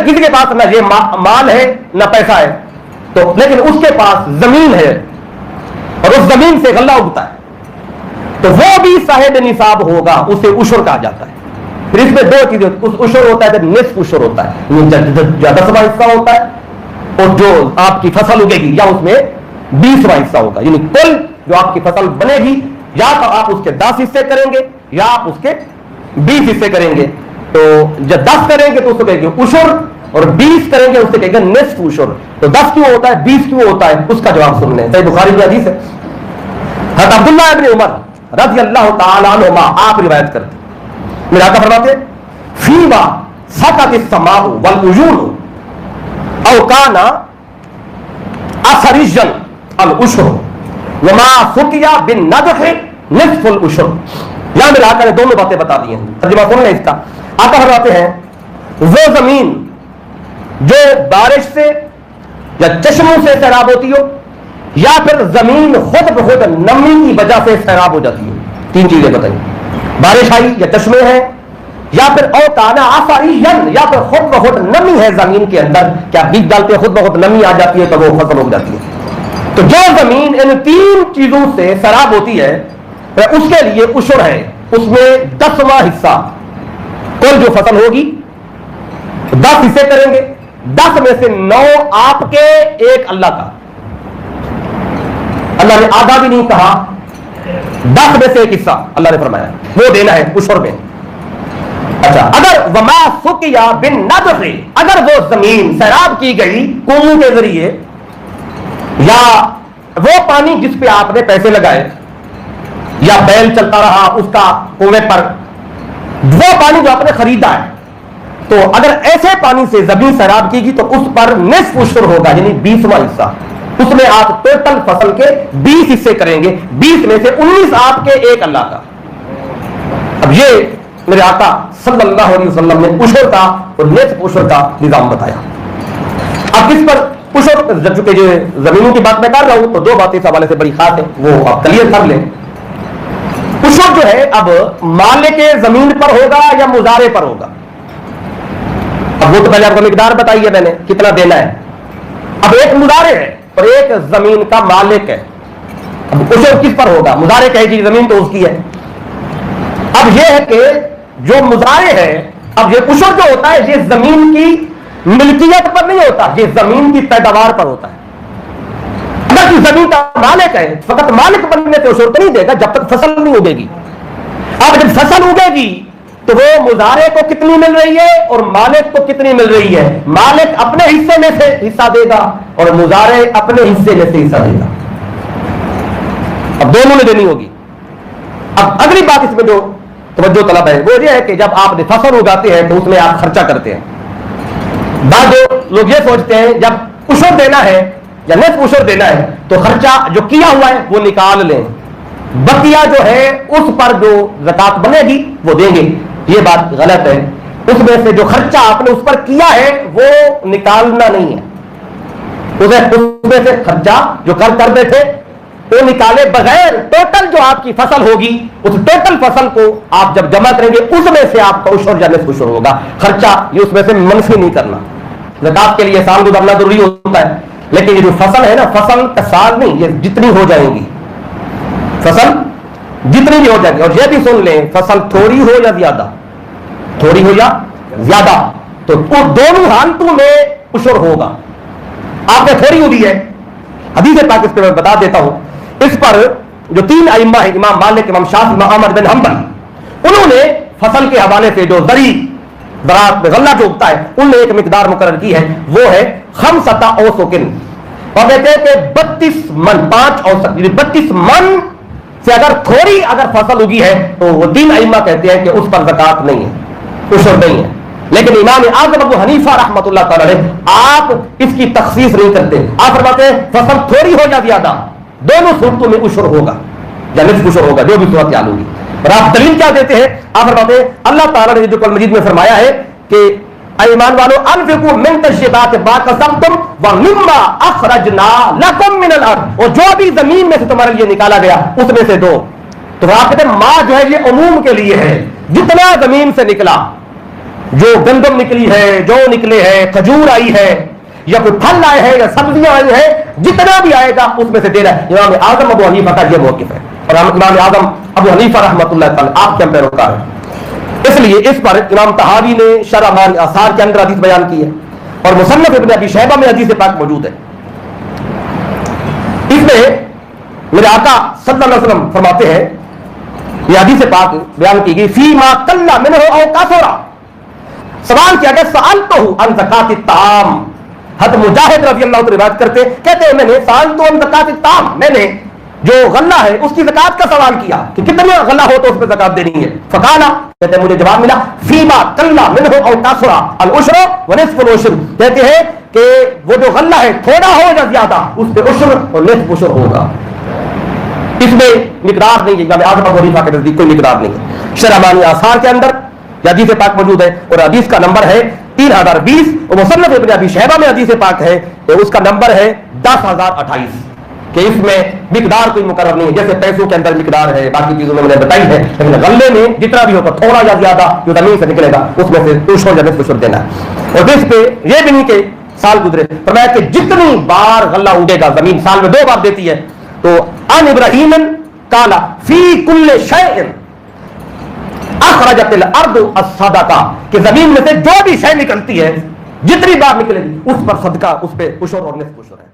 اگر کسی کے پاس نہ یہ مال ہے نہ پیسہ ہے تو لیکن اس کے پاس زمین ہے اور اس زمین سے غلہ اگتا ہے تو وہ بھی صاحب نصاب ہوگا, اسے عشر کہا جاتا ہے. پھر اس میں دو چیزیں, عشر ہوتا ہے, نصف عشر ہوتا ہے, یہ 10واں حصہ ہوتا ہے, اور جو آپ کی فصل اگے گی یا اس میں 20واں حصہ ہوگا. یعنی کل جو آپ کی فصل بنے گی یا تو آپ اس کے 10 حصے کریں گے یا آپ اس کے 20 حصے کریں گے. تو جب 10 کریں گے تو اس کو کہیں گے عشر, اور 20 کریں گے اس سے کہیں گے نصف عشر. تو 10 کیوں ہوتا ہے, 20 کیوں ہوتا ہے, اس کا جواب سن لیں. صحیح بخاری کی حدیث ہے, حضرت عبداللہ ابن عمر رضی اللہ تعالی عنہما آپ روایت کرتے, میرے آقا فرماتے فیما سقط السماء والعیون او کان اثرجا العشر وما سقیا بالنضح نصف العشر. یہاں میرے آقا نے دونوں باتیں بتا دی ہیں, ترجمہ سن لیں اس کا. آقا فرماتے ہیں وہ زمین جو بارش سے یا چشموں سے سیراب ہوتی ہو یا پھر زمین خود بخود نمی کی وجہ سے سیراب ہو جاتی ہے, تین چیزیں بتائیں, بارش آئی یا چشمے ہیں یا پھر اوتانا آثارین یا پھر خود بخود نمی ہے زمین کے اندر, کیا بیج ڈالتے ہیں خود بخود نمی آ جاتی ہے تو وہ فصل اگ جاتی ہے. تو جو زمین ان تین چیزوں سے سیراب ہوتی ہے اس کے لیے عشر ہے, اس میں 10واں حصہ کل جو فصل ہوگی 10 حصے کریں گے, 10 میں سے 9 آپ کے, 1 اللہ کا. اللہ نے آدھا بھی نہیں کہا, 10 میں سے 1 حصہ اللہ نے فرمایا وہ دینا ہے عشر میں. اچھا, اگر وما سقیا بالنضح, اگر وہ زمین سیراب کی گئی کنویں کے ذریعے یا وہ پانی جس پہ آپ نے پیسے لگائے یا بیل چلتا رہا اس کا کنویں پر, وہ پانی جو آپ نے خریدا ہے, تو اگر ایسے پانی سے زمین سیراب کی گئی تو اس پر نصف عشر ہوگا, یعنی 20واں حصہ. اس میں آپ ٹوٹل فصل کے 20 حصے کریں گے, 20 میں سے 19 آپ کے, 1 اللہ کا. اب یہ میرے آقا صلی اللہ علیہ وسلم نے عشر کا اور نصف عشر کا نظام بتایا. اب کس پر عشر, چونکہ جو زمینوں کی بات میں کر رہا ہوں تو 2 باتیں اس حوالے سے بڑی خاص ہیں, وہ آپ کلیئر کر لیں. عشر جو ہے اب مالک زمین پر ہوگا یا مزارع پر ہوگا. اب وہ تو پہلے آپ کو مقدار بتائی ہے میں نے کتنا دینا ہے. اب ایک مزارع ہے اور ایک زمین کا مالک ہے. اب عشر کس پر ہوگا, مزارع کہ جی زمین تو اس کی ہے. اب یہ ہے کہ جو مزارع ہے, اب یہ عشر جو ہوتا ہے یہ زمین کی ملکیت پر نہیں ہوتا, یہ زمین کی پیداوار پر ہوتا ہے. اگر کوئی زمین کا مالک ہے فقط مالک بننے سے عشر تو نہیں دے گا جب تک فصل نہیں اگے گی. اب جب فصل اگے گی تو وہ مزارع کو کتنی مل رہی ہے اور مالک کو کتنی مل رہی ہے. مالک اپنے حصے میں سے حصہ دے گا اور مزارع اپنے حصے میں سے حصہ دے گا. اب دونوں نے دینی ہوگی. اب اگلی بات اس میں جو توجہ طلب ہے وہ یہ ہے کہ جب آپ فصل اگاتے ہیں تو اس میں آپ خرچہ کرتے ہیں. بعض لوگ یہ سوچتے ہیں جب عشر دینا ہے یا نصف عشر دینا ہے تو خرچہ جو کیا ہوا ہے وہ نکال لیں, بقیہ جو ہے اس پر جو زکات بنے گی وہ دیں گے. یہ بات غلط ہے. اس میں سے جو خرچہ آپ نے اس پر کیا ہے وہ نکالنا نہیں ہے. اس میں سے خرچہ جو کر بیٹھے وہ نکالے بغیر ٹوٹل جو آپ کی فصل ہوگی اس ٹوٹل فصل کو آپ جب جمع کریں گے اس میں سے آپ کا عشر یا نصف عشر ہوگا. خرچہ یہ اس میں سے منفی نہیں کرنا. زکات کے لیے سال گزرنا ضروری ہوتا ہے, لیکن یہ جو فصل ہے نا, فصل کا سال نہیں, یہ جتنی ہو جائیں گی فصل جتنی بھی ہو جائے گی. اور یہ بھی سن لیں فصل تھوڑی ہو یا زیادہ, تھوڑی ہو یا زیادہ, تو دونوں حالتوں میں عشر ہوگا. آپ نے تھوڑی ہوئی ہے, حدیث پاک اس پہ میں بتا دیتا ہوں. اس پر جو 3 ائمہ ہیں, امام مالک, امام شافعی, امام احمد بن حنبل, انہوں نے فصل کے حوالے سے جو زراعت میں غلہ جو اگتا ہے ان نے ایک مقدار مقرر کی ہے, وہ ہے 5 اوسقن. اور کہتے ہیں کہ 32 من, 5 اوسق یعنی 32 من سے اگر تھوڑی اگر فصل اگی ہے تو وہ 3 ائمہ کہتے ہیں کہ اس پر زکات نہیں ہے, عشر نہیں ہے. لیکن امام اعظم ابو حنیفہ رحمۃ اللہ تعالی علیہ آپ اس کی تخصیص نہیں کرتے. آپ فرماتے ہیں فصل تھوڑی ہو یا زیادہ دونوں صورتوں میں عشر ہوگا یا نصف عشر ہوگا, جو بھی صورت حال ہوگی. اور آپ دلیل کیا دیتے ہیں, آپ فرماتے ہیں اللہ تعالیٰ نے جو قرآن مجید میں فرمایا ہے کہ اے ایمان والو انفقوا من طیبات ما کسبتم ومما اخرجنا لکم من الارض, اور جو بھی زمین میں سے تمہارے لیے نکالا گیا اس میں سے دو. تو آپ کہتے ہیں ما جو ہے یہ عموم کے لیے ہے, جتنا زمین سے نکلا جو گندم نکلی ہے، جو نکلے ہیں، کھجور آئی ہے یا کوئی پھل آئے ہیں یا سبزیاں آئی ہیں، جتنا بھی آئے گا اس میں سے دینا ہے۔ امام اعظم ابو حنیفہ کا یہ موقف ہے، اور امام اعظم ابو حنیفہ رحمۃ اللہ تعالی آپ کے پیروکار ہیں، اس لیے اس پر امام طحاوی نے شرح معانی آثار کے اندر حدیث بیان کی ہے، اور مصنف ابن ابی شیبہ میں حدیث پاک موجود ہے۔ اس میں میرے آقا صلی اللہ علیہ وسلم فرماتے ہیں، یہ حدیث پاک بیان کی گئی، فی ما قل منہ او کثر، سوال کیا گیا سألتہ عن زکات الطعام، حضرت مجاہد رضی اللہ عنہ روایت کرتے کہتے ہیں میں نے سألتہ عن زکات الطعام، میں نے جو غلہ ہے اس کی زکات کا سوال کیا کہ کتنا غلہ ہو تو اس پہ زکات دینی ہے، فقالا کہتے ہیں مجھے جواب ملا فیما قل منہ او کثر العشر ونصف العشر، کہتے ہیں کہ وہ جو غلہ ہے تھوڑا ہو یا زیادہ اس پہ عشر اور نصف عشر ہوگا، اس میں مقدار نہیں ہے، امام اعظم ابو حنیفہ کے نزدیک کوئی مقدار نہیں ہے۔ شرح معانی آثار کے اندر یہ حدیث پاک موجود ہے، اور حدیث کا نمبر ہے 3020، اور مصنف ابن ابی شیبہ میں حدیث پاک ہے اس کا نمبر ہے 10028، کہ اس میں مقدار کوئی مقرر نہیں ہے، جیسے پیسوں کے اندر مقدار ہے، باقی چیزوں میں میں نے بتائی ہے، لیکن غلے میں جتنا بھی ہوگا تھوڑا یا زیادہ جو زمین سے نکلے گا اس میں سے عشر یا نصف عشر دینا ہے۔ اور اس پہ یہ بھی نہیں کہ سال گزرے، فرمایا کہ جتنی بار غلہ اگے گا، زمین سال میں 2 بار دیتی ہے، تو ان ابراہیم قال فی کل شیء اخرجت الارض الصدقہ، کہ زمین میں سے جو بھی شے نکلتی ہے جتنی بار نکلے گی اس پر صدقہ، اس پہ عشر اور نصف عشر ہے۔